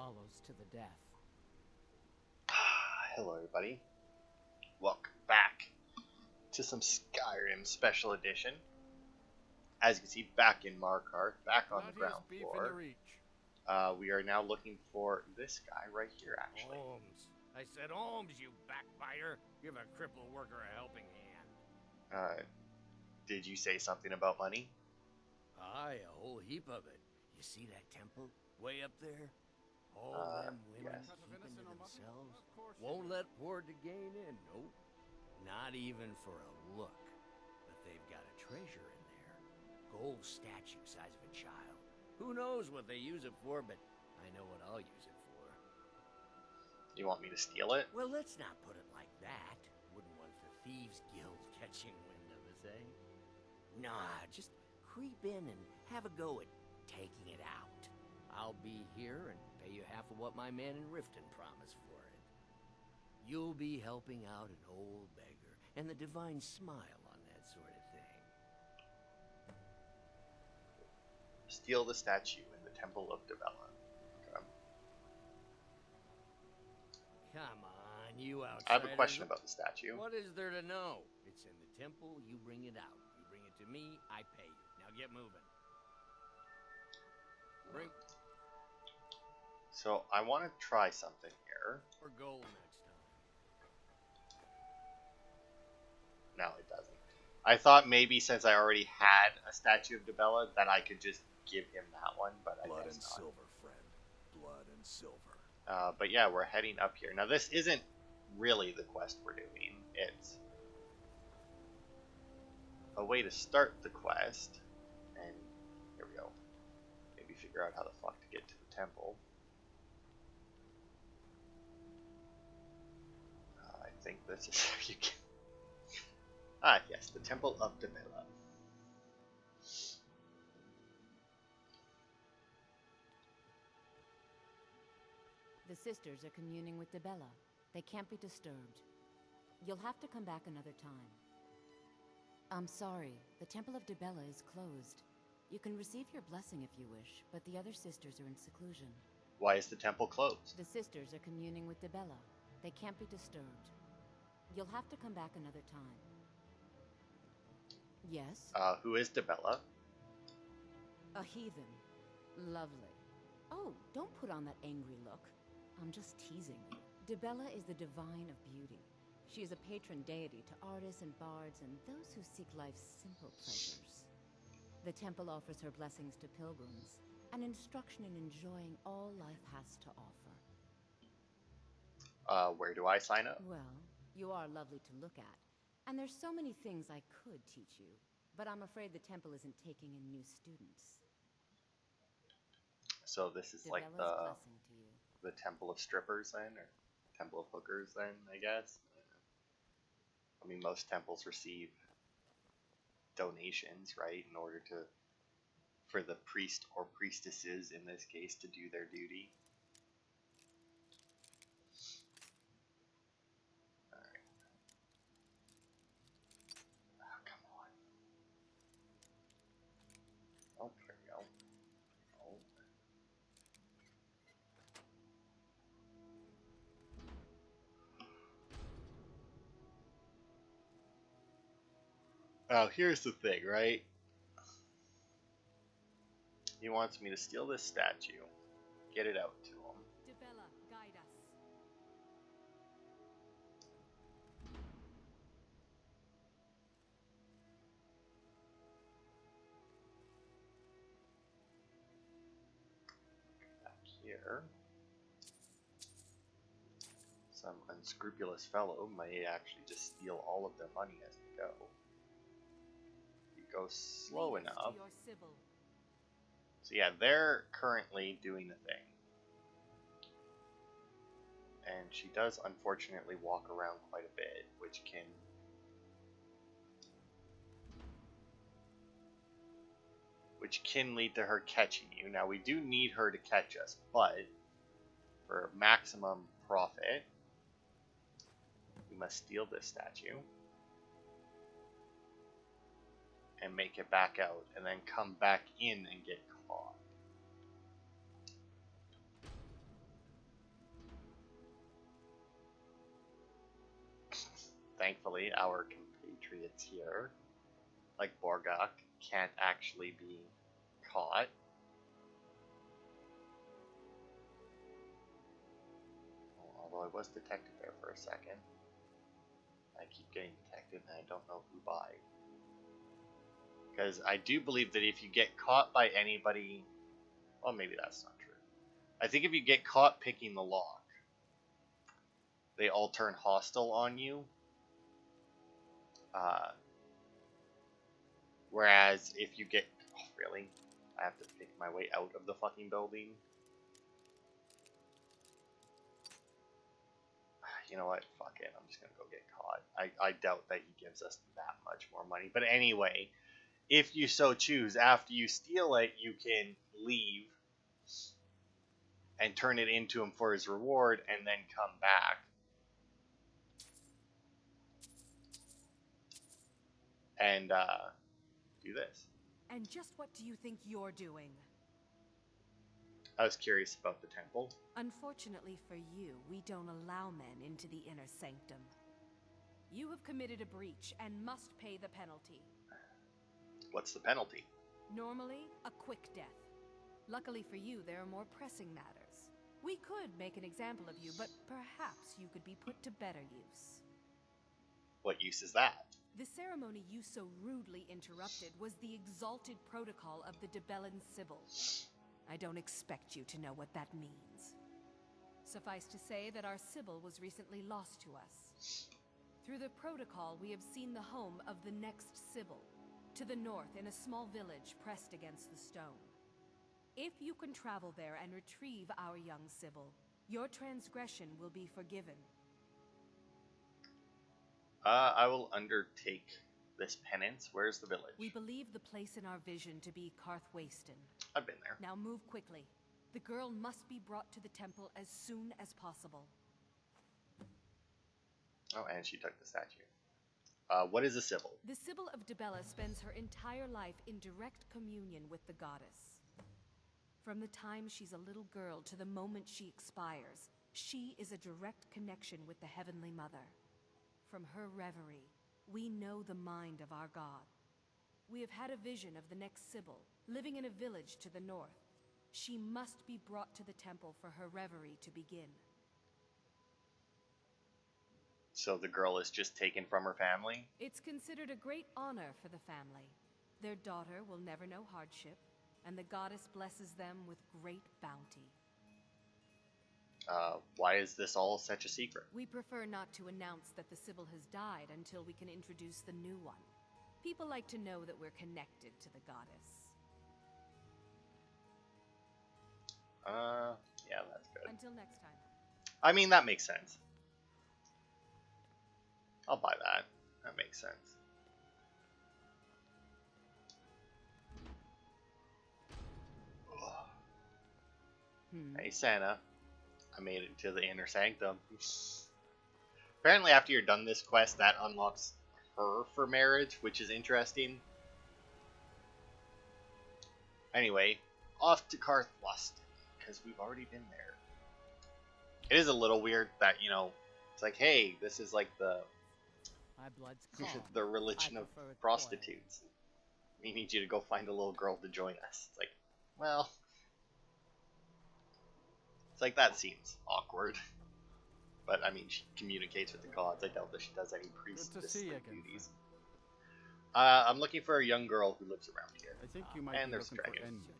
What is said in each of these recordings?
follows to the death. Hello everybody, welcome back to some Skyrim Special Edition. As you can see, back in Markarth, back on the ground floor. We are now looking for this guy right here, actually. Holmes. I said Holmes, you backbiter. Give a crippled worker a helping hand. Did you say something about money? Aye, a whole heap of it. You see that temple way up there? All them women keeping to themselves. Won't let poor Degain in, nope. Not even for a look. But they've got a treasure in there. Gold statue size of a child. Who knows what they use it for, but I know what I'll use it for. You want me to steal it? Well, let's not put it like that. Wouldn't want the Thieves Guild catching wind of us, eh? Nah, just creep in and have a go at taking it out. I'll be here and pay you half of what my man in Riften promised for it. You'll be helping out an old beggar, and the divine smile on that sort of thing. Steal the statue in the Temple of Dibella. Okay. Come on, you outsiders. I have a question about the statue. What is there to know? It's in the temple, you bring it out. You bring it to me, I pay you. Now get moving. Bring... So, I want to try something here. Or gold next time. No, it doesn't. I thought maybe since I already had a statue of Dibella that I could just give him that one, but I Blood guess and not. silver, friend. Blood and silver. But yeah, we're heading up here. Now, this isn't really the quest we're doing. It's a way to start the quest. And here we go. Maybe figure out how the fuck to get to the temple. I think this is how you can... Ah, yes, the Temple of Dibella. The sisters are communing with Dibella. They can't be disturbed. You'll have to come back another time. I'm sorry, the Temple of Dibella is closed. You can receive your blessing if you wish, but the other sisters are in seclusion. Why is the temple closed? The sisters are communing with Dibella. They can't be disturbed. You'll have to come back another time. Yes? Who is Dibella? A heathen. Lovely. Oh, don't put on that angry look. I'm just teasing you. Dibella is the divine of beauty. She is a patron deity to artists and bards and those who seek life's simple pleasures. The temple offers her blessings to pilgrims, and instruction in enjoying all life has to offer. Where do I sign up? Well, you are lovely to look at, and there's so many things I could teach you, but I'm afraid the temple isn't taking in new students. So this is like Dibella's blessing to you. the Temple of Strippers then, or Temple of Hookers then, I guess. I mean, most temples receive donations, right, in order to, for the priest or priestesses in this case, to do their duty. Alright. Oh, come on. Oh, there we go. Oh. Oh, here's the thing, right? He wants me to steal this statue, get it out to him. Dibella, guide us. Back here. Some unscrupulous fellow may actually just steal all of their money as they go. You go slow Lead us enough. to your Sybil. So yeah, they're currently doing the thing. And she does unfortunately walk around quite a bit, which can lead to her catching you. Now we do need her to catch us, but for maximum profit, we must steal this statue and make it back out, and then come back in and get caught. thankfully, our compatriots here, like Borgak, can't actually be caught. Although I was detected there for a second. I keep getting detected and I don't know who by. Because I do believe that if you get caught by anybody... Well, maybe that's not true. I think if you get caught picking the lock, they all turn hostile on you. Whereas if you get... Oh, really? I have to pick my way out of the fucking building? You know what? Fuck it. I'm just going to go get caught. I doubt that he gives us that much more money. But anyway, if you so choose, after you steal it, you can leave and turn it into him for his reward and then come back. And do this. And just what do you think you're doing? I was curious about the temple. Unfortunately for you, we don't allow men into the inner sanctum. You have committed a breach and must pay the penalty. What's the penalty? Normally, a quick death. Luckily for you, there are more pressing matters. We could make an example of you, but perhaps you could be put to better use. What use is that? The ceremony you so rudely interrupted was the exalted protocol of the Dibellan Sybil. I don't expect you to know what that means. Suffice to say that our Sybil was recently lost to us. Through the protocol, we have seen the home of the next Sybil, to the north in a small village pressed against the stone. If you can travel there and retrieve our young Sybil, your transgression will be forgiven. I will undertake this penance. Where's the village? We believe the place in our vision to be Karthwasten. I've been there. Now move quickly. The girl must be brought to the temple as soon as possible. Oh, and she took the statue. What is a Sybil? The Sybil of Dibella spends her entire life in direct communion with the goddess. From the time she's a little girl to the moment she expires, she is a direct connection with the Heavenly Mother. From her reverie, we know the mind of our God. We have had a vision of the next Sybil, living in a village to the north. She must be brought to the temple for her reverie to begin. So the girl is just taken from her family? It's considered a great honor for the family. Their daughter will never know hardship, and the goddess blesses them with great bounty. Why is this all such a secret? We prefer not to announce that the Sybil has died until we can introduce the new one. People like to know that we're connected to the goddess. Yeah, that's good. Until next time. I mean, that makes sense. I'll buy that. That makes sense. Hey, Santa. I made it to the inner sanctum. Apparently, after you're done this quest, that unlocks her for marriage, which is interesting. Anyway, off to Karthwasten, because we've already been there. It is a little weird that, you know, it's like, hey, this is like the the religion of prostitutes. We need you to go find a little girl to join us. It's like, well, it's like that seems awkward. But I mean, she communicates with the gods. I doubt that she does any priestess duties. I'm looking for a young girl who lives around here. I think you might and be there's looking for dragon. Envy.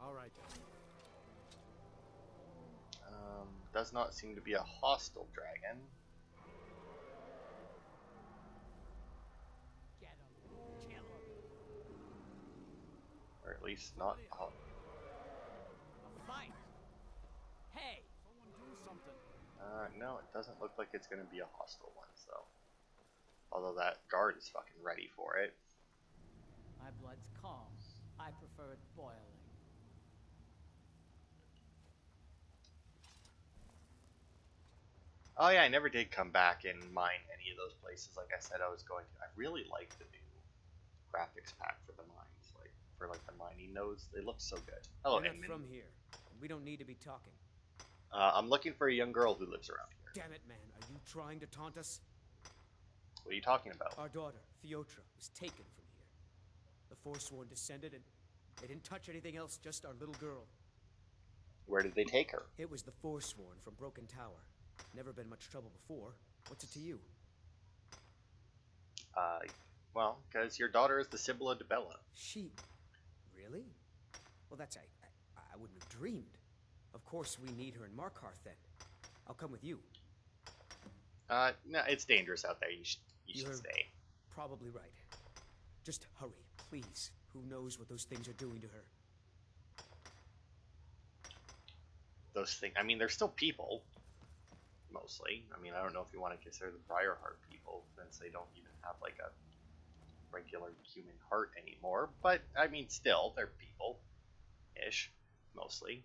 All right. Does not seem to be a hostile dragon. Or at least not. Oh. Fight! Hey! Someone do something. No, it doesn't look like it's going to be a hostile one, so. Although that guard is fucking ready for it. My blood's calm. I prefer it boiling. Oh yeah, I never did come back and mine any of those places like I said I was going to. I really like the new graphics pack for the mines, like for like the mining nodes. They look so good. Hello, You're not Edmund. from here. We don't need to be talking. I'm looking for a young girl who lives around here. Damn it, man. Are you trying to taunt us? What are you talking about? Our daughter, Theotra, was taken from here. The Forsworn descended and they didn't touch anything else, just our little girl. Where did they take her? It was the Forsworn from Broken Tower. Never been much trouble before. What's it to you? Well, because your daughter is the Sybil of Dibella. She... Really? Well, that's... I wouldn't have dreamed. Of course, we need her in Markarth, then. I'll come with you. No, it's dangerous out there. You should stay. Probably right. Just hurry, please. Who knows what those things are doing to her? Those things... I mean, they're still people. Mostly. I mean, I don't know if you want to consider the Briarheart people, since they don't even have, like, a regular human heart anymore. But, I mean, still, they're people-ish. Mostly.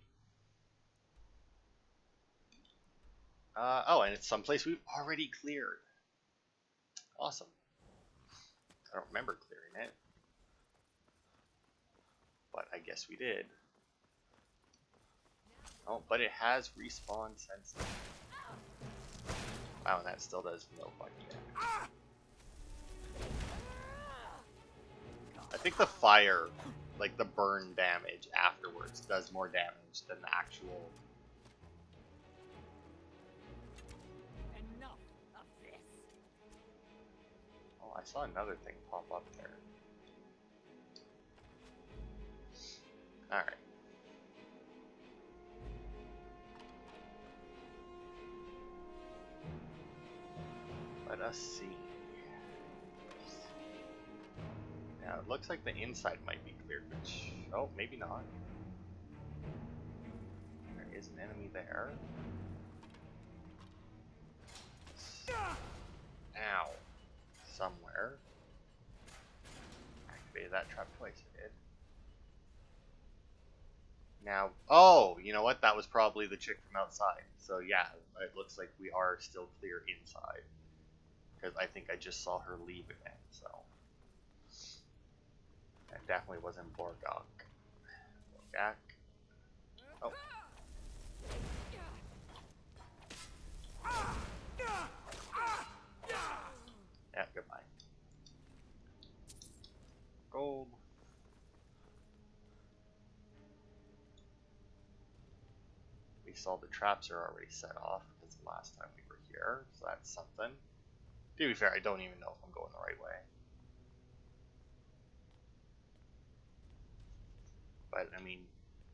Oh, and it's someplace we've already cleared. Awesome. I don't remember clearing it. But I guess we did. Oh, but it has respawn since then. Wow, and that still does no fucking damage. I think the fire, like the burn damage afterwards, does more damage than the actual... Enough of this. Oh, I saw another thing pop up there. Alright. Let us see. Now it looks like the inside might be cleared, which... oh, maybe not. There is an enemy there. Ow. Somewhere. Activated that trap twice, I did. Now, oh, you know what? That was probably the chick from outside. So yeah, it looks like we are still clear inside. Because I think I just saw her leave again, so... that definitely wasn't Borgok. Borgak. Oh. Yeah, goodbye. Gold. We saw the traps are already set off because the last time we were here, so that's something. To be fair, I don't even know if I'm going the right way. But, I mean,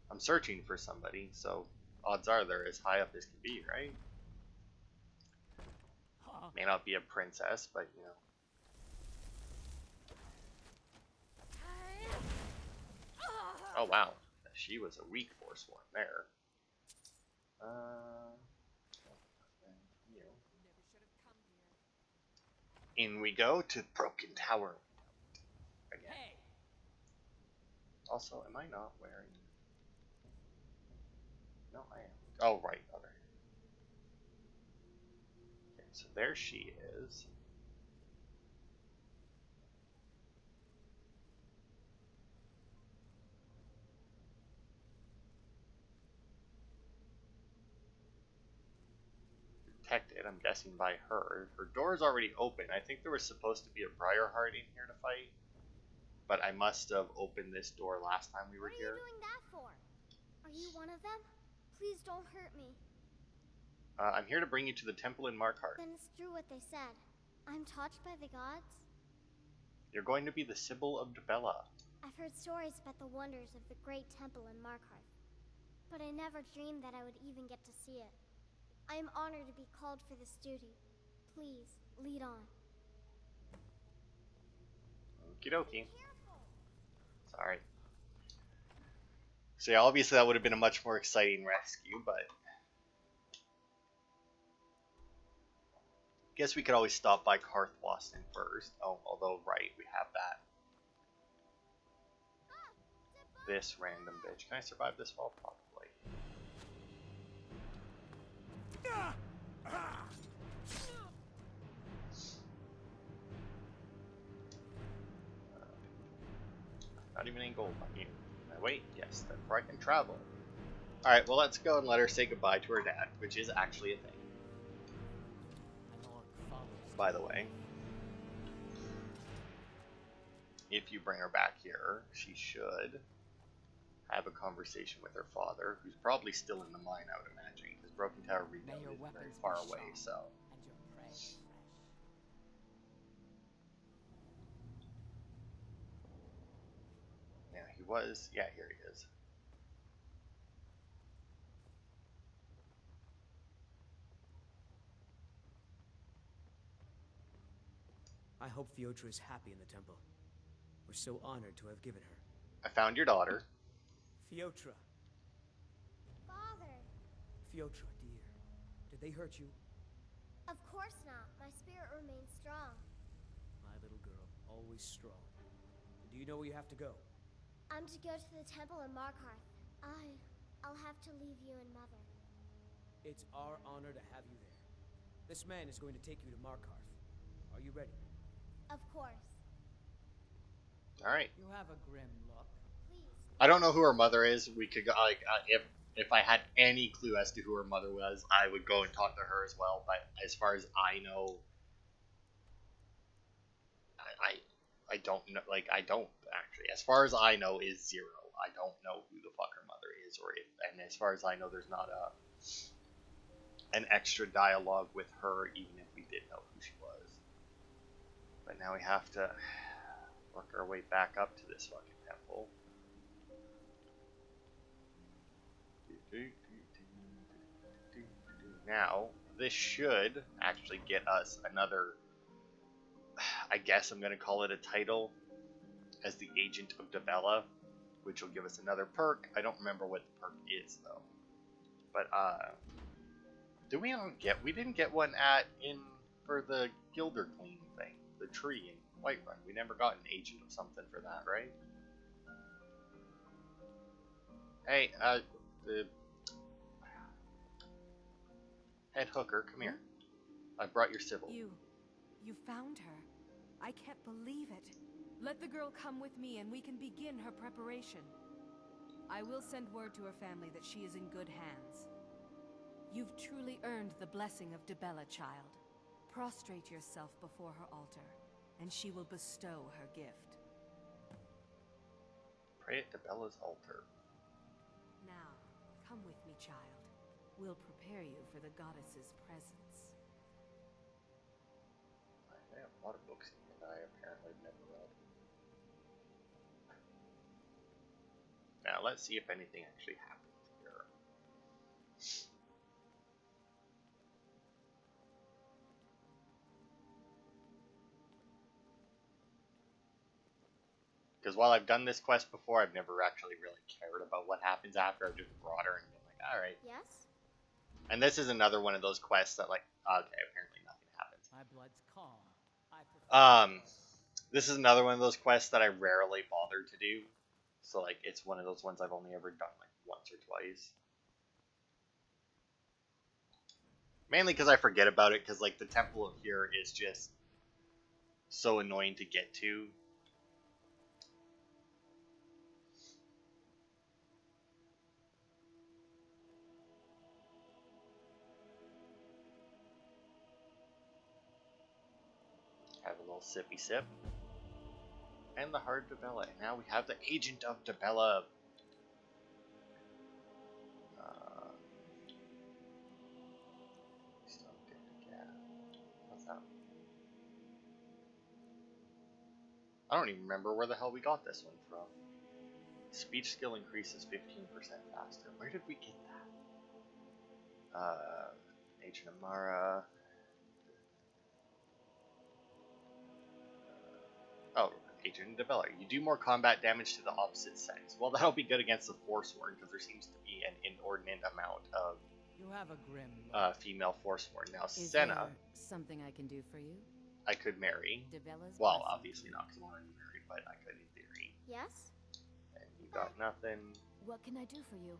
I'm searching for somebody, so odds are they're as high up as can be, right? May not be a princess, but, you know. Oh, wow. She was a weak Forsworn there. In we go to Broken Tower again. Hey. Also, am I not wearing... no, I am. Oh, right, other. Okay, so there she is. Detected, I'm guessing by her. Her door's already open. I think there was supposed to be a Briarheart in here to fight, but I must have opened this door last time we were here. What are you doing that for? Are you one of them? Please don't hurt me. I'm here to bring you to the temple in Markarth. Then it's true what they said. I'm touched by the gods? You're going to be the Sybil of Dybella. I've heard stories about the wonders of the great temple in Markarth, but I never dreamed that I would even get to see it. I am honored to be called for this duty. Please, lead on. Okie dokie. Sorry. So yeah, obviously that would have been a much more exciting rescue, but... guess we could always stop by Karthwasten first. Oh, although, right, we have that. This random bitch. Can I survive this fall? Probably. Not even any gold on you. Can I wait? Yes, therefore I can travel. Alright, well let's go and let her say goodbye to her dad, which is actually a thing. by the way. If you bring her back here, she should have a conversation with her father, who's probably still in the mine, I would imagine, because Broken Tower Redoubt is very far away, so... And your prey fresh. Yeah, he was... Yeah, here he is. I hope Fiotra is happy in the temple. We're so honored to have given her. I found your daughter. Fiotra. Father! Fiotra, dear. Did they hurt you? Of course not. My spirit remains strong. My little girl, always strong. Do you know where you have to go? I'm to go to the temple in Markarth. I'll have to leave you and Mother. It's our honor to have you there. This man is going to take you to Markarth. Are you ready? Of course. Alright. You have a grim look. Please. I don't know who her mother is. We could go, like, if I had any clue as to who her mother was, I would go and talk to her as well. But as far as I know, I don't know. Like, I don't actually. As far as I know, is zero. I don't know who the fuck her mother is, or if. And as far as I know, there's not an extra dialogue with her, even if we did know who she was. But now we have to work our way back up to this fucking temple. Now, this should actually get us another, I guess I'm going to call it a title, as the Agent of Dibella, which will give us another perk. I don't remember what the perk is, though. But, we didn't get one for the Gilder Clean thing, the tree in Whiterun. We never got an agent of something for that, right? Hey, the head hooker, come here. I brought your Sybil. You found her. I can't believe it. Let the girl come with me and we can begin her preparation. I will send word to her family that she is in good hands. You've truly earned the blessing of Dibella, child. Prostrate yourself before her altar, and she will bestow her gift. Pray at Dibella's altar. Now, come with me, child. We'll prepare you for the goddess's presence. I have a lot of books here that I apparently have never read. Now, let's see if anything actually happens here. Because while I've done this quest before, I've never actually really cared about what happens after. I've just brought her and been like, alright. Yes? And this is another one of those quests that, like, okay, apparently nothing happens. My blood's calm. I prefer This is another one of those quests that I rarely bother to do. So, like, it's one of those ones I've only ever done, like, once or twice. Mainly because I forget about it, because, like, the temple here is just so annoying to get to. Have a little sippy sip. And the Heart of Dibella. And now we have the Agent of Dibella. What's that? I don't even remember where the hell we got this one from. Speech skill increases 15% faster. Where did we get that? Agent Amara. Oh, Agent Dibella. You do more combat damage to the opposite sex. Well, that'll be good against the Forsworn, because there seems to be an inordinate amount of You have a grim look. female Forsworn. Now, Is Senna, there something I can do for you? I could marry. Dibella's Well, blessing. obviously not, because I'm already married, but I could in theory. Yes? And you got nothing, What can I do for you?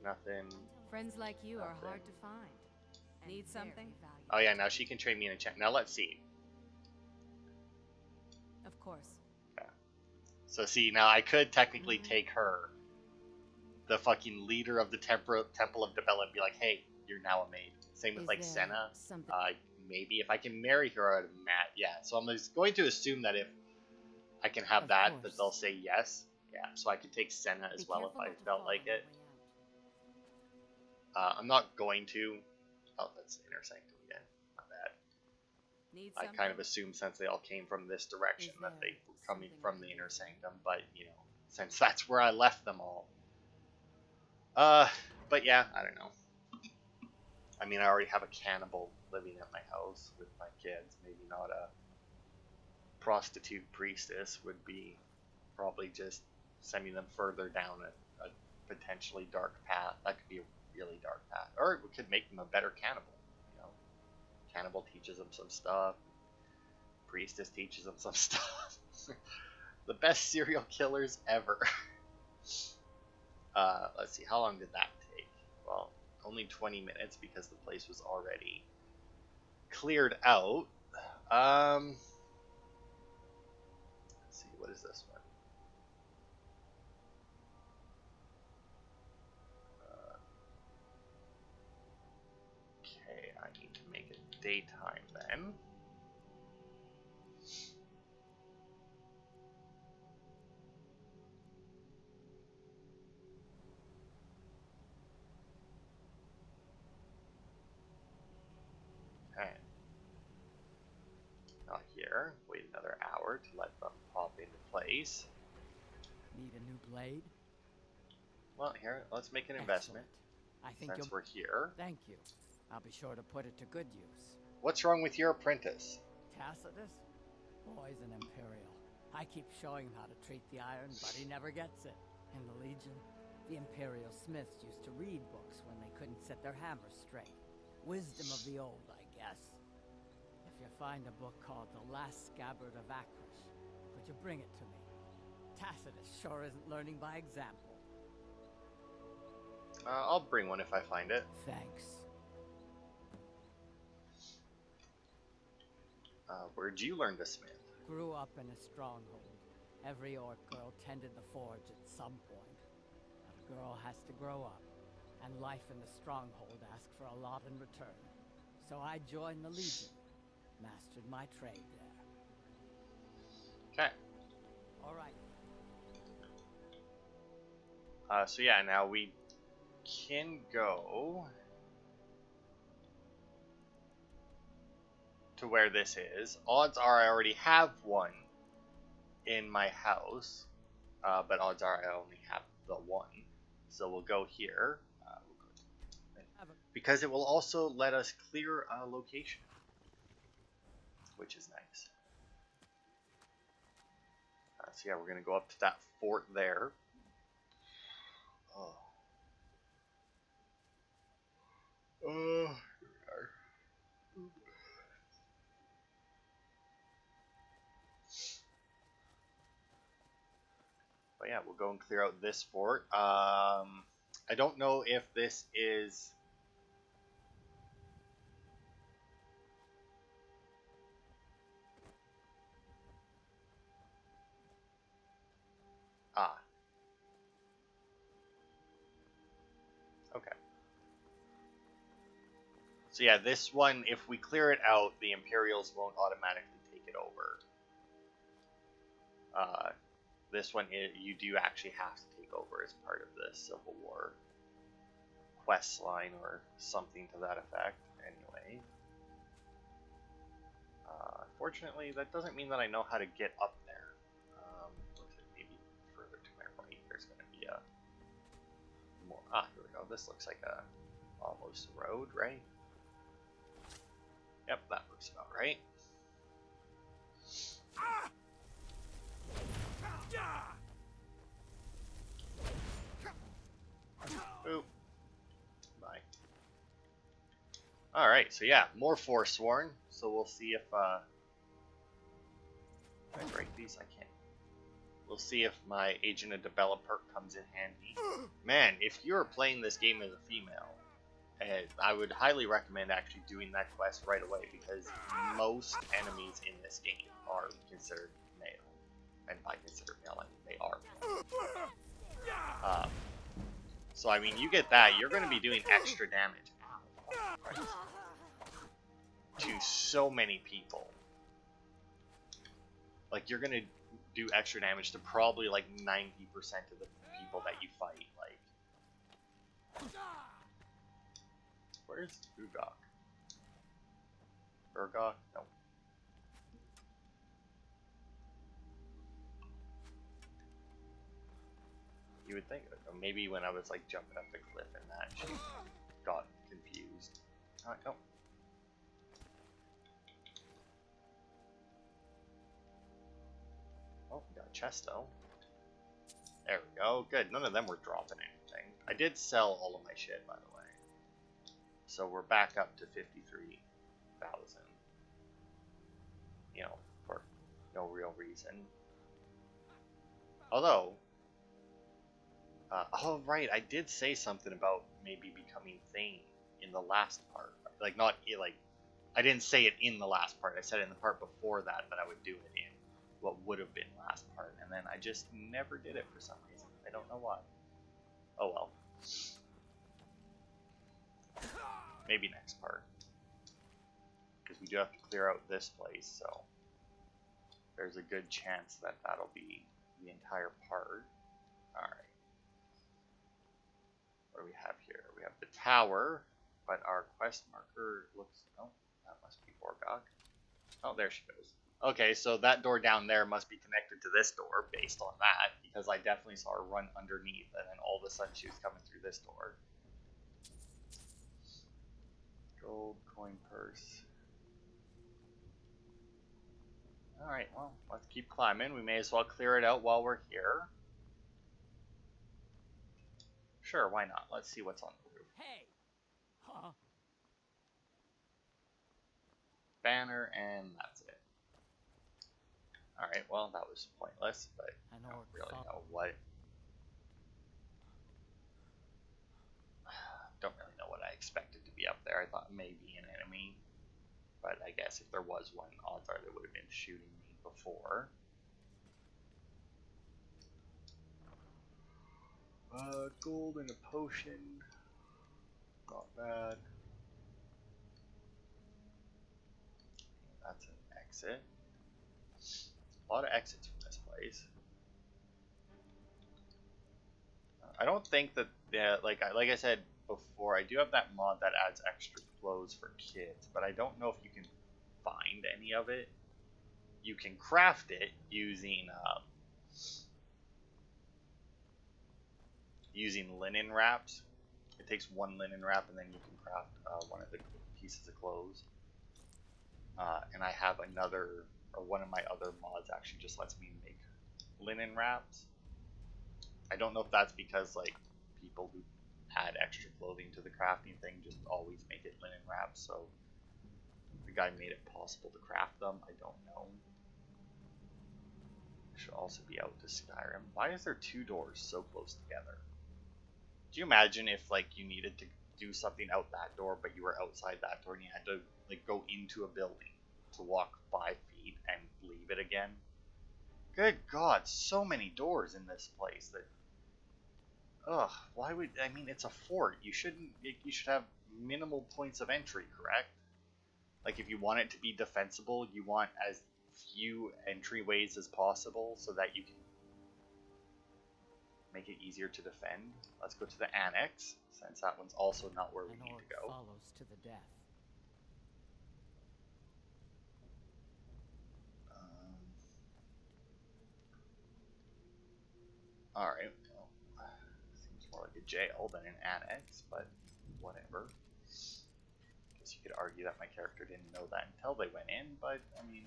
nothing. Friends like you are Okay. hard to find. And Need very something? valuable. Oh yeah, now she can trade me in a check. Now let's see. Of course. So see, now I could technically take her, the fucking leader of the Temple of Dibella, and be like, hey, you're now a maid. Same with Is like there Senna. something- maybe if I can marry her out of Matt, yeah. So I'm just going to assume that if I can have that they'll say yes. Yeah, so I could take Senna as well if I felt like it. I'm not going to. Oh, that's Inner Sanctum again. Not bad. I kind of assumed since they all came from this direction that they were coming from the Inner Sanctum, but, you know, since that's where I left them all. But yeah, I don't know. I mean, I already have a cannibal living at my house with my kids. Maybe not a prostitute priestess would be probably just sending them further down a potentially dark path. That could be a really dark path. Or it could make them a better cannibal. You know, cannibal teaches them some stuff. Priestess teaches them some stuff. The best serial killers ever. Let's see, how long did that take? Well, only 20 minutes because the place was already cleared out. Let's see, what is this one? Okay, I need to make it daytime then. Okay. Not here. Wait another hour to let them pop into place. Need a new blade? Well, here, let's make an investment. I think since we're here. Thank you. I'll be sure to put it to good use. What's wrong with your apprentice? Tacitus? Boy's an Imperial. I keep showing him how to treat the iron, but he never gets it. In the Legion, the Imperial smiths used to read books when they couldn't set their hammers straight. Wisdom of the old, I guess. If you find a book called The Last Scabbard of Akrish, could you bring it to me? Tacitus sure isn't learning by example. I'll bring one if I find it. Thanks. Where'd you learn to smith? Grew up in a stronghold. Every orc girl tended the forge at some point. But a girl has to grow up, and life in the stronghold asks for a lot in return. So I joined the Legion, mastered my trade there. Okay. All right. So yeah, now we can go to where this is. Odds are I already have one in my house, but odds are I only have the one. So we'll go here, because it will also let us clear a location, which is nice. So yeah, we're going to go up to that fort there. But yeah, we'll go and clear out this fort. I don't know if this is... Okay. So yeah, this one, if we clear it out, the Imperials won't automatically take it over. This one, you do actually have to take over as part of the Civil War quest line or something to that effect. Anyway. Unfortunately, that doesn't mean that I know how to get up there. Maybe further to my right, there's going to be a more... here we go. This looks like a almost a road, right? Yep, that looks about right. Oop. Bye. Alright, so yeah, more Forsworn. So we'll see if, can I break these? I can't. We'll see if my Agent of Dibella perk comes in handy. Man, if you're playing this game as a female, I would highly recommend actually doing that quest right away, because most enemies in this game are considered male. And by considered male, I mean they are male. So I mean, you get that, you're going to be doing extra damage. to so many people. Like, you're gonna do extra damage to probably like 90% of the people that you fight. Like, where's Ugok? Urgok? No. You would think, maybe when I was like jumping up the cliff and that, she got confused. Alright, go. Oh, we got a chest though. There we go. Good. None of them were dropping anything. I did sell all of my shit, by the way. So we're back up to 53,000. You know, for no real reason. Although, oh right, I did say something about maybe becoming Thane in the last part. Like, not, like, I didn't say it in the last part. I said it in the part before that I would do it in what would have been last part. And then I just never did it for some reason. I don't know why. Oh well. Maybe next part. Because we do have to clear out this place, so there's a good chance that that'll be the entire part. Alright. What do we have here? We have the tower, but our quest marker looks... Oh, that must be Orgog. Oh, there she goes. Okay, so that door down there must be connected to this door based on that, because I definitely saw her run underneath, and then all of a sudden she was coming through this door. Gold coin purse. Alright, well, let's keep climbing. We may as well clear it out while we're here. Sure, why not? Let's see what's on the roof. Hey! Huh? Banner, and that's it. Alright, well, that was pointless, but I don't really know what... Don't really know what I expected to be up there. I thought maybe an enemy, but I guess if there was one, odds are they would have been shooting me before. Gold and a potion. Not bad. That's an exit. A lot of exits from this place. I don't think that, like I said before, I do have that mod that adds extra clothes for kids, but I don't know if you can find any of it. You can craft it using linen wraps. It takes one linen wrap, and then you can craft one of the pieces of clothes. And I have another, or one of my other mods actually just lets me make linen wraps. I don't know if that's because like people who add extra clothing to the crafting thing just always make it linen wraps, so the guy made it possible to craft them. I don't know. I should also be out to Skyrim. Why is there two doors so close together? Do you imagine if like you needed to do something out that door, but you were outside that door and you had to like go into a building to walk 5 feet and leave it again? Good God, so many doors in this place that... Ugh, why would... I mean, it's a fort. You should have minimal points of entry, correct? Like, if you want it to be defensible, you want as few entryways as possible so that you can make it easier to defend. Let's go to the annex, since that one's also not where we need to go. Follows to the death. Alright, well, seems more like a jail than an annex, but whatever. Guess you could argue that my character didn't know that until they went in, but, I mean,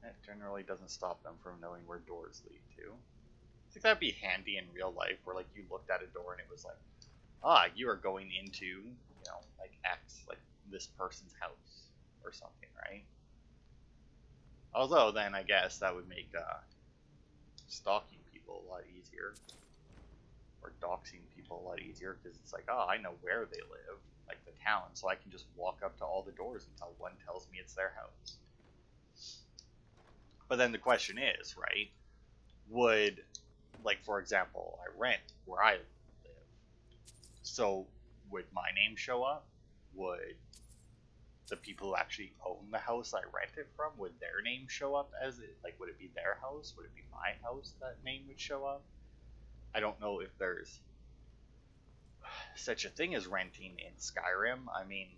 that generally doesn't stop them from knowing where doors lead to. I think that'd be handy in real life, where, like, you looked at a door and it was like, ah, you are going into, you know, like, X, like, this person's house, or something, right? Although, then, I guess that would make, stalking people a lot easier, or doxing people a lot easier, because it's like, oh, I know where they live, like the town, so I can just walk up to all the doors until one tells me it's their house. But then the question is, right, would, like, for example, I rent where I live, so would my name show up? Would the people who actually own the house I rent it from, would their name show up as it? Like, would it be their house? Would it be my house that name would show up? I don't know if there's such a thing as renting in Skyrim. I mean,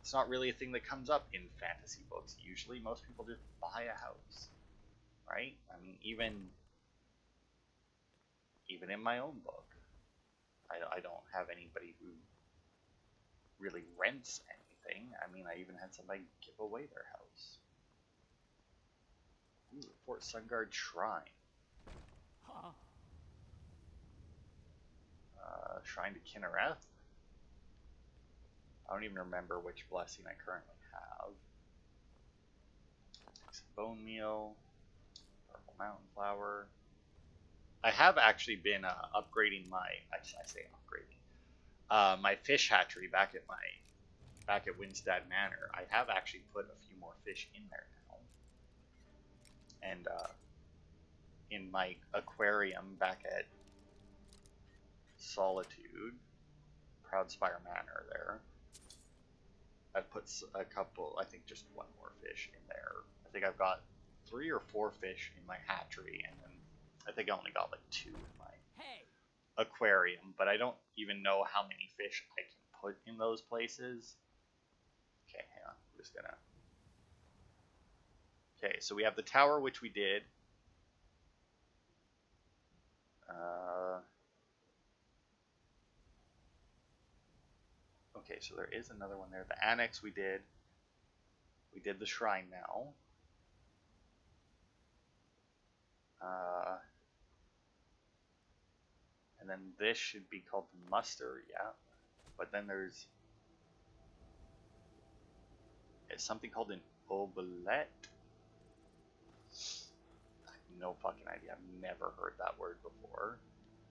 it's not really a thing that comes up in fantasy books. Usually, most people just buy a house, right? I mean, even in my own book, I don't have anybody who really rents anything. I mean, I even had somebody give away their house. Ooh, Fort Sungard Shrine. Huh? Shrine to Kinnereth. I don't even remember which blessing I currently have. Some bone meal. Purple mountain flower. I have actually been upgrading my, I say upgrading, my fish hatchery back at Winstead Manor. I have actually put a few more fish in there now. And in my aquarium back at Solitude, Proudspire Manor there, I've put a couple, I think just one more fish in there. I think I've got 3 or 4 fish in my hatchery, and then I think I only got like 2 in my aquarium, but I don't even know how many fish I can put in those places. Okay, hang on. I'm just gonna... Okay, so we have the tower, which we did. Okay, so there is another one there. The annex we did. We did the shrine now. And then this should be called the muster, yeah. But then there's something called an obolette. I have no fucking idea. I've never heard that word before.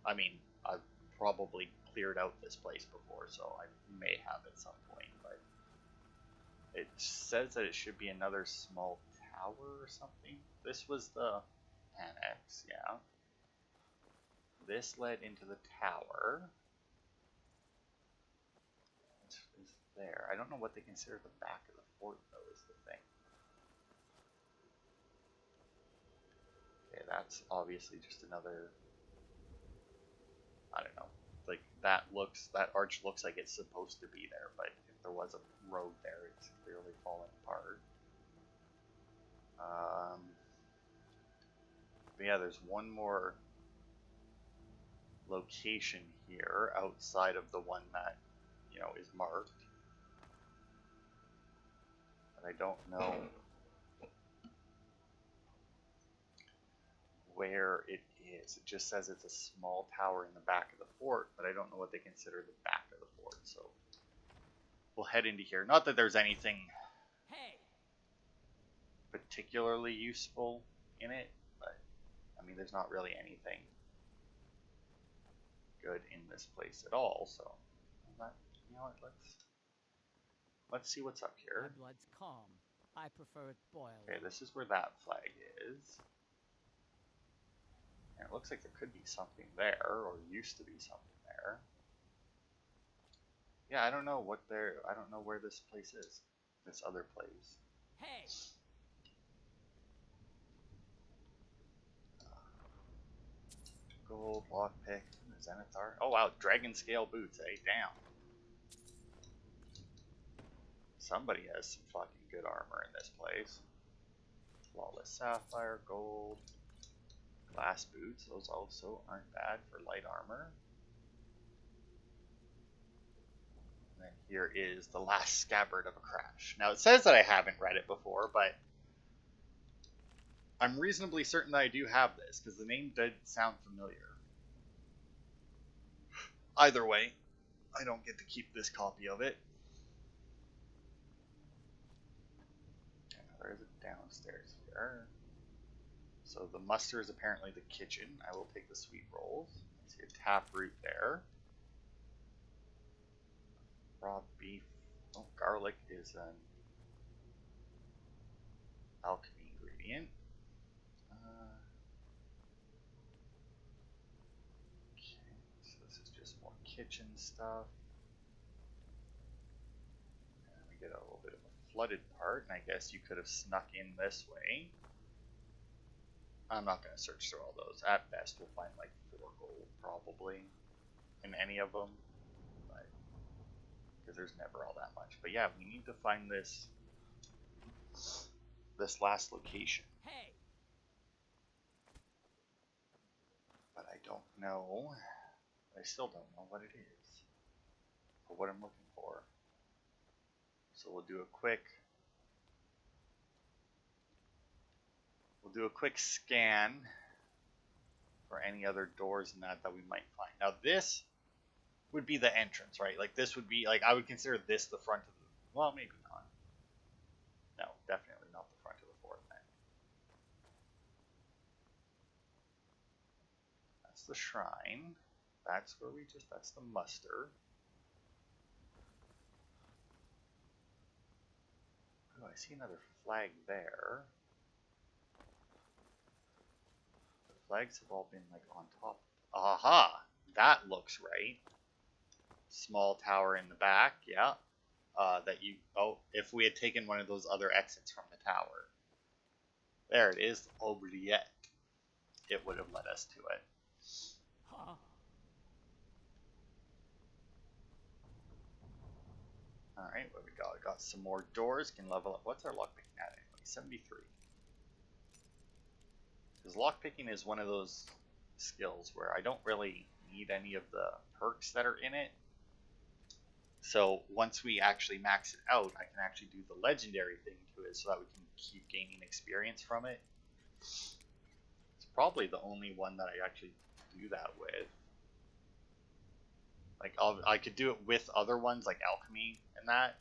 I mean, I've probably cleared out this place before, so I may have at some point, but it says that it should be another small tower or something. This was the annex, yeah. This led into the tower. What is there? I don't know what they consider the back of the fort, though, is the thing. Okay, that's obviously just another... I don't know. Like, that arch looks like it's supposed to be there, but if there was a road there, it's clearly falling apart. But yeah, there's one more location here outside of the one that, you know, is marked. But I don't know where it is. It just says it's a small tower in the back of the fort, but I don't know what they consider the back of the fort, so we'll head into here. Not that there's anything particularly useful in it, but I mean, there's not really anything good in this place at all, so you know what, let's see what's up here. My blood's calm. I prefer it boiled. Okay, this is where that flag is. And it looks like there could be something there, or used to be something there. Yeah, I don't know where this place is. This other place. Hey! Gold, lockpick, Zenithar. Oh wow, dragon scale boots, eh? Damn. Somebody has some fucking good armor in this place. Flawless sapphire, gold, glass boots. Those also aren't bad for light armor. And then here is the last scabbard of a crash. Now it says that I haven't read it before, but I'm reasonably certain that I do have this, because the name did sound familiar. Either way, I don't get to keep this copy of it. There is a downstairs here. So the muster is apparently the kitchen. I will take the sweet rolls. I see a tap root there. Raw beef. Oh, garlic is an alchemy ingredient. Okay, so this is just more kitchen stuff. And we get a little bit of a flooded part, and I guess you could have snuck in this way. I'm not going to search through all those. At best, we'll find like 4 gold, probably, in any of them. Because there's never all that much. But yeah, we need to find this last location. Hey. But I don't know. I still don't know what it is. Or what I'm looking for. So we'll do a quick scan for any other doors in that we might find. Now this would be the entrance, right? Like this would be, like, I would consider this the front of the, well, maybe not. No, definitely not the front of the fort then. That's the shrine. That's where that's the muster. Oh, I see another flag there. The flags have all been like on top. Aha! That looks right. Small tower in the back, yeah. If we had taken one of those other exits from the tower. There it is, oubliette. It would have led us to it. Huh? Alright, what we got? We got some more doors, can level up. What's our lockpicking at anyway? 73. Because lockpicking is one of those skills where I don't really need any of the perks that are in it. So once we actually max it out, I can actually do the legendary thing to it so that we can keep gaining experience from it. It's probably the only one that I actually do that with. Like, I could do it with other ones like alchemy and that.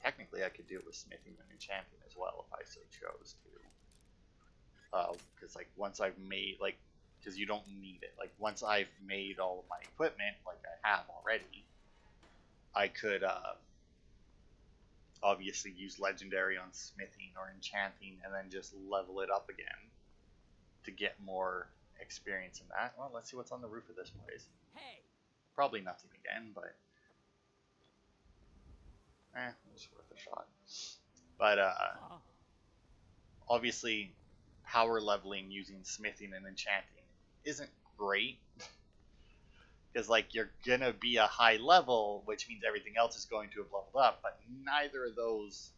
Technically, I could do it with smithing and enchanting as well if I so chose to. Because like once I've made, like, because you don't need it. Like once I've made all of my equipment, like I have already, I could obviously use legendary on smithing or enchanting and then just level it up again to get more experience in that. Well, let's see what's on the roof of this place. Hey. Probably nothing again, but it's worth a shot. But obviously power leveling using smithing and enchanting isn't great. Because like you're gonna be a high level, which means everything else is going to have leveled up, but neither of those.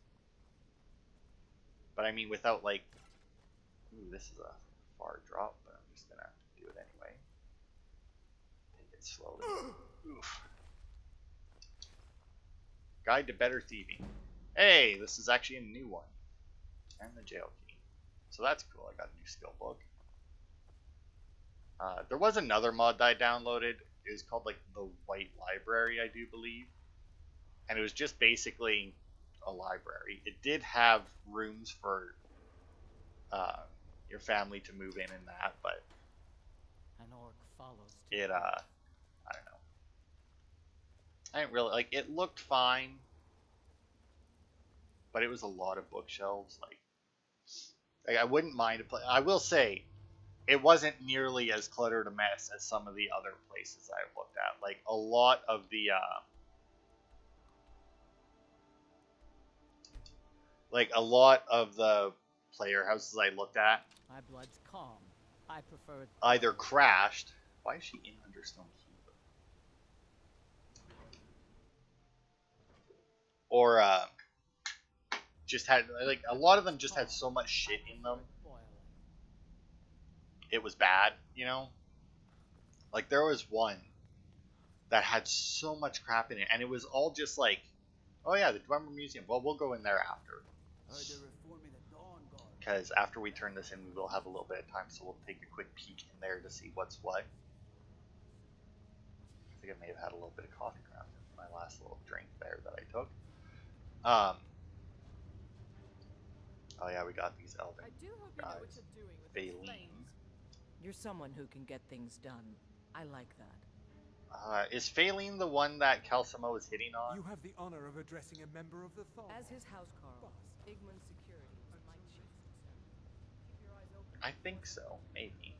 But I mean, without like, ooh, this is a far drop, but I'm just gonna do it anyway. Take it slowly. Oof. Guide to better thieving. Hey, this is actually a new one, and the jail key. So that's cool. I got a new skill book. There was another mod that I downloaded. It was called like the White Library, I do believe, and it was just basically a library. It did have rooms for your family to move in and that, but An orc follows. it I don't know. I didn't really like. It looked fine, but it was a lot of bookshelves. Like I wouldn't mind to play. I will say, it wasn't nearly as cluttered a mess as some of the other places I've looked at. Like a lot of the player houses I looked at, My blood's calm. I prefer it. either crashed. Why is she in Understone Keep? Or just had, like, a lot of them just had so much shit in them. It was bad, you know? Like, there was one that had so much crap in it, and it was all just like, oh yeah, the Dwemer Museum. Well, we'll go in there after. Because after we turn this in, we will have a little bit of time, so we'll take a quick peek in there to see what's what. I think I may have had a little bit of coffee grounds in my last little drink there that I took. Oh yeah, we got these elven I do hope you know what you're doing with these flames. You're someone who can get things done. I like that. Is Phaline the one that Calcimo is hitting on? You have the honor of addressing a member of the Thong. As his housecarl, Igman's security is my chief concern. Keep your eyes open. I think so, maybe.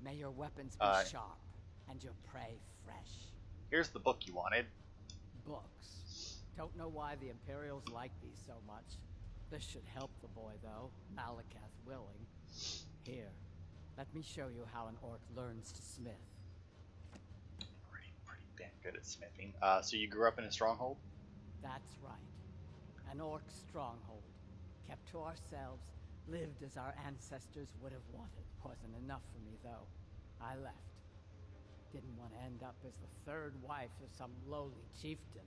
May your weapons be sharp and your prey fresh. Here's the book you wanted. Books. Don't know why the Imperials like these so much. This should help the boy, though, Malakath willing. Here, let me show you how an orc learns to smith. Pretty damn good at smithing. So you grew up in a stronghold? That's right. An orc stronghold. Kept to ourselves, lived as our ancestors would have wanted. Wasn't enough for me, though. I left. Didn't want to end up as the third wife of some lowly chieftain.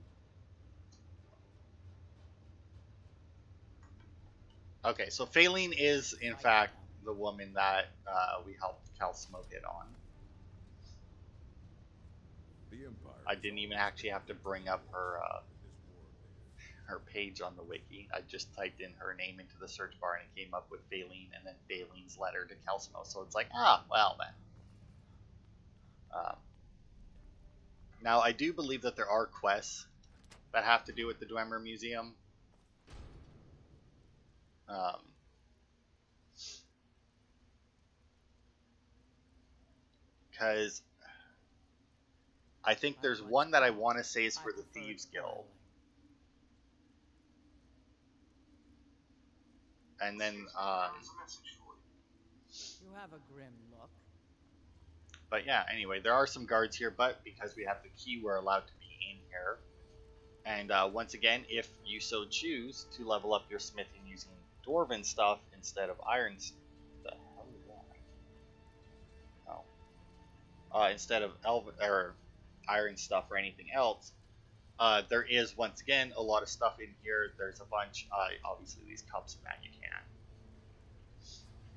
Okay, so Faline is, in fact, the woman that we helped Calcimo hit on. I didn't even actually have to bring up her her page on the wiki. I just typed in her name into the search bar and it came up with Faline and then Faline's letter to Calcimo. So it's like, ah, well then. Now, I do believe that there are quests that have to do with the Dwemer Museum. Because I think there's one that I want to say is for the Thieves Guild. And then, You have a grim look. But yeah, anyway, there are some guards here, but because we have the key, we're allowed to be in here. And once again, if you so choose to level up your smithing using dwarven stuff instead of iron stuff, the hell is that? Oh. Instead of iron stuff or anything else, there is, once again, a lot of stuff in here. There's a bunch, obviously these cups and that you can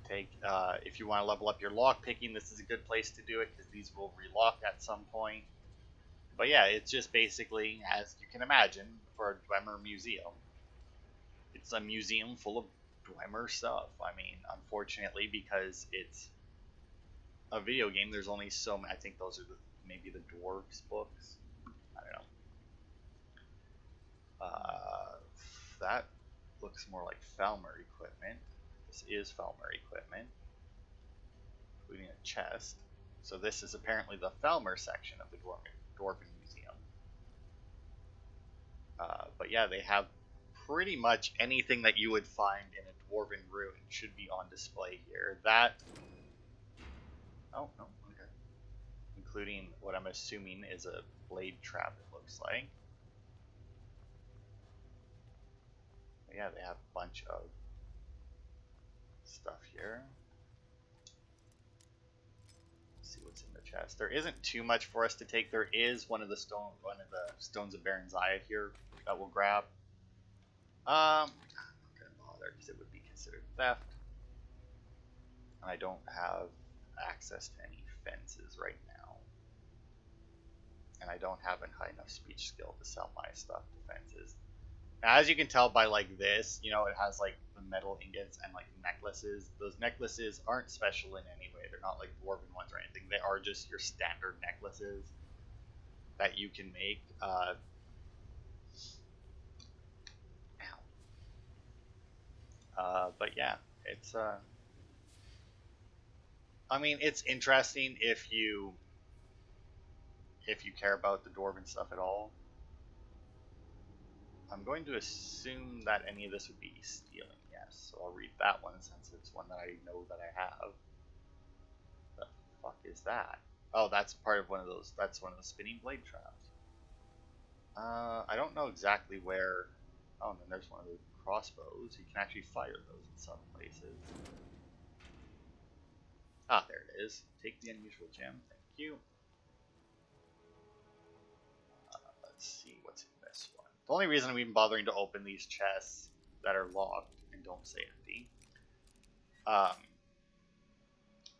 take. If you want to level up your lock picking, this is a good place to do it because these will relock at some point. But yeah, it's just basically, as you can imagine, for a Dwemer Museum. It's a museum full of Dwemer stuff. I mean, unfortunately, because it's a video game, there's only so many. I think those are maybe the dwarves books. I don't know. That looks more like Falmer equipment. This is Falmer equipment, including a chest. So this is apparently the Falmer section of the Dwarven Museum. But yeah, they have pretty much anything that you would find in a Dwarven ruin should be on display here. That... Oh, no, okay. Including what I'm assuming is a blade trap, it looks like. But yeah, they have a bunch of stuff here. Let's see what's in the chest. There isn't too much for us to take. There is one of the stones of Baron Zaya here that we'll grab. I'm not gonna bother because it would be considered theft, and I don't have access to any fences right now, and I don't have a high enough speech skill to sell my stuff to fences. Now, as you can tell by like this, you know, it has like the metal ingots and like necklaces. Those necklaces aren't special in any way. They're not like dwarven ones or anything. They are just your standard necklaces that you can make. But yeah, it's I mean, it's interesting if you care about the dwarven stuff at all. I'm going to assume that any of this would be stealing, yes. So I'll read that one since it's one that I know that I have. The fuck is that? Oh, that's part of one of those. That's one of the spinning blade traps. I don't know exactly where. Oh, and then there's one of the crossbows. You can actually fire those in some places. Ah, there it is. Take the unusual gem. Thank you. Let's see what's in this one. The only reason I'm even bothering to open these chests that are locked and don't say empty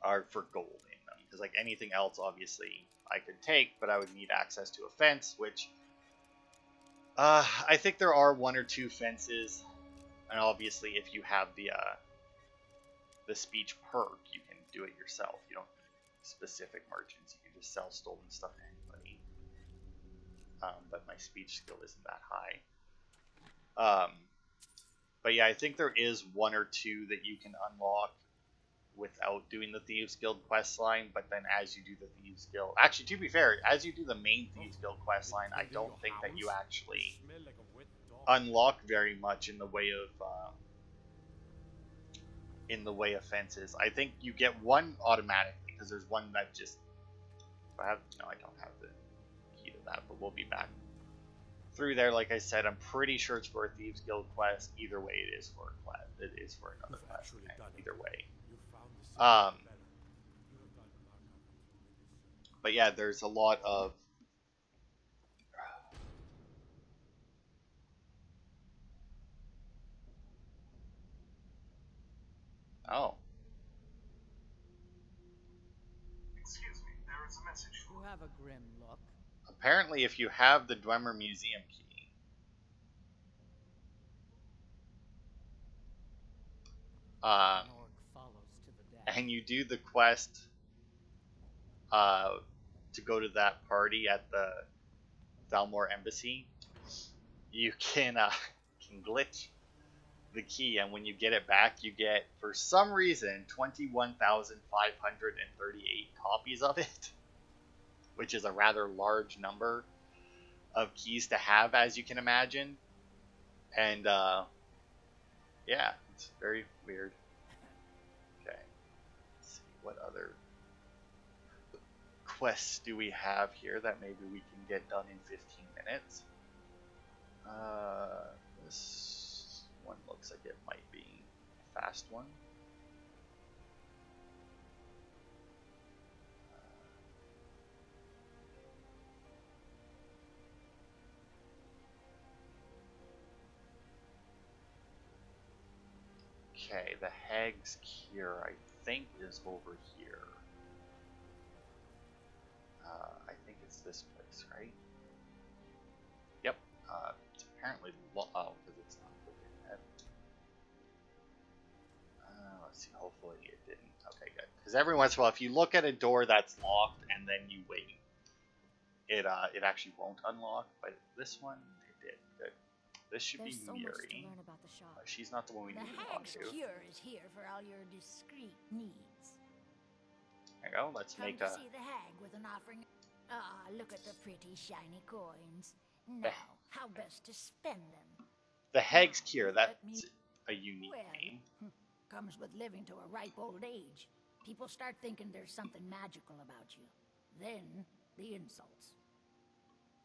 are for gold in them. Because like anything else, obviously, I could take, but I would need access to a fence, which I think there are one or two fences. And obviously, if you have the speech perk, you can do it yourself. You don't need specific merchants. You can just sell stolen stuff to anybody. But my speech skill isn't that high. But yeah, I think there is one or two that you can unlock without doing the Thieves Guild quest line. But then as you do the Thieves Guild... Actually, to be fair, as you do the main Thieves Guild quest line, I don't think that you actually unlock very much in the way of fences. I think you get one automatically because there's one that just. I don't have the key to that, but we'll be back through there. Like I said, I'm pretty sure it's for a Thieves Guild quest. Either way, it is for a quest. It is for another quest. Either way. But yeah, there's a lot of. Oh. Excuse me, there is a message for You have a grim look. Apparently, if you have the Dwemer Museum key, An orc follows to the death. and you do the quest to go to that party at the Thalmor Embassy, you can glitch the key, and when you get it back, you get, for some reason, 21,538 copies of it, which is a rather large number of keys to have, as you can imagine. And yeah, it's very weird. Okay, let's see what other quests do we have here that maybe we can get done in 15 minutes. This one looks like it might be a fast one. Okay, the Hag's Cure, I think, is over here. I think it's this place, right? Yep. It's apparently because it's not open yet. Let's see. Hopefully it didn't. Okay, good. Because every once in a while, if you look at a door that's locked and then you wait, it actually won't unlock. But this one, it did. Good. This should There's be so Miri. much to learn about the shop. She's not the one we need to talk Hag's to. Cure is here for all your discreet needs. There you go. Let's Come make to a. see the hag with an offering. Ah, look at the pretty shiny coins. Now, how best to spend them? The Hag's Cure. That's a unique name. Comes with living to a ripe old age. People start thinking there's something magical about you. Then, the insults.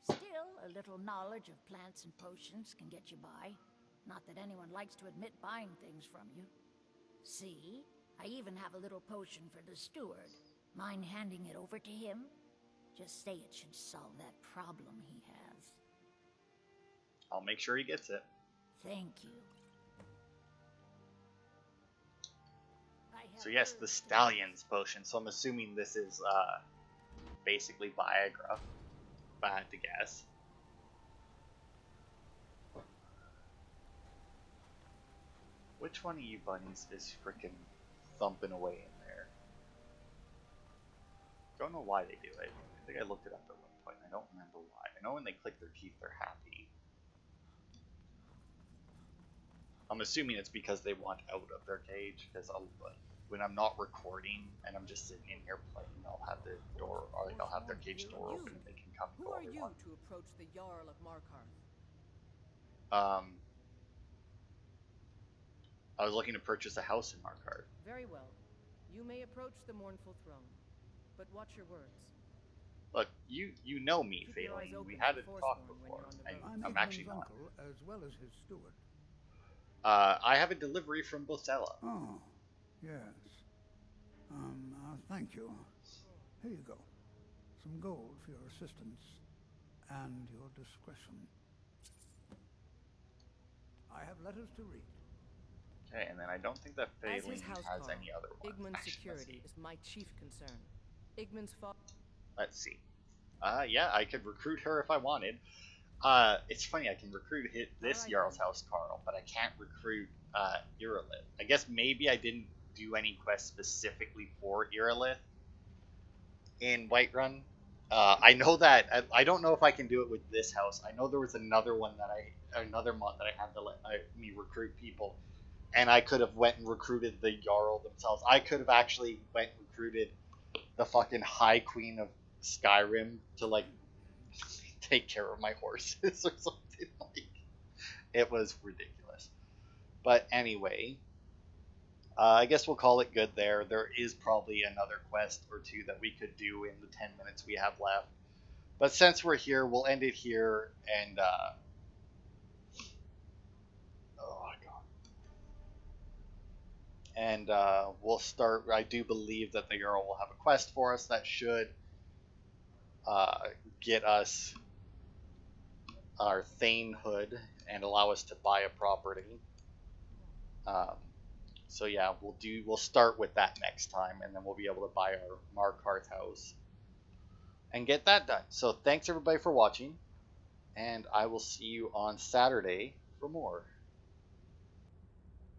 Still, a little knowledge of plants and potions can get you by. Not that anyone likes to admit buying things from you. See? I even have a little potion for the steward. Mind handing it over to him? Just say it should solve that problem he has. I'll make sure he gets it. Thank you. So yes, the Stallion's potion. So I'm assuming this is basically Viagra, if I had to guess. Which one of you bunnies is freaking thumping away in there? Don't know why they do it. I think I looked it up at one point. I don't remember why. I know when they click their teeth, they're happy. I'm assuming it's because they want out of their cage, because when I'm not recording and I'm just sitting in here playing, I'll have the door, or I'll have their cage door open and they can come and Who go are if they you want. to approach the Jarl of Markarth? I was looking to purchase a house in Markarth. Very well. You may approach the mournful throne, but watch your words. Look, you know me, Keep your eyes Phelan. open We had for a talk Forsworn when before. you're on the road. I'm actually not. uncle as well as his steward. I have a delivery from Bosella. Oh, yes. Thank you. Here you go. Some gold for your assistance and your discretion. I have letters to read. Okay, and then I don't think that As Phelan his has housecarl, any other one. Igman's Actually, security is my chief concern. Igman's father. Let's see. Yeah, I could recruit her if I wanted. It's funny, I can recruit this Alright, Jarl's then. House Carl, but I can't recruit Irilith. I guess maybe I didn't do any quests specifically for Irilith in Whiterun. I know that I don't know if I can do it with this house. I know there was another one another mod that I had to let me recruit people, and I could have went and recruited the Jarl themselves. I could have actually went and recruited the fucking High Queen of Skyrim to like take care of my horses or something like. It was ridiculous. But anyway, I guess we'll call it good there. There is probably another quest or two that we could do in the 10 minutes we have left. But since we're here, we'll end it here, and oh my god. And we'll start. I do believe that the girl will have a quest for us that should get us our Thanehood and allow us to buy a property. So yeah, we'll start with that next time, and then we'll be able to buy our Markarth house and get that done. So thanks everybody for watching, and I will see you on Saturday for more.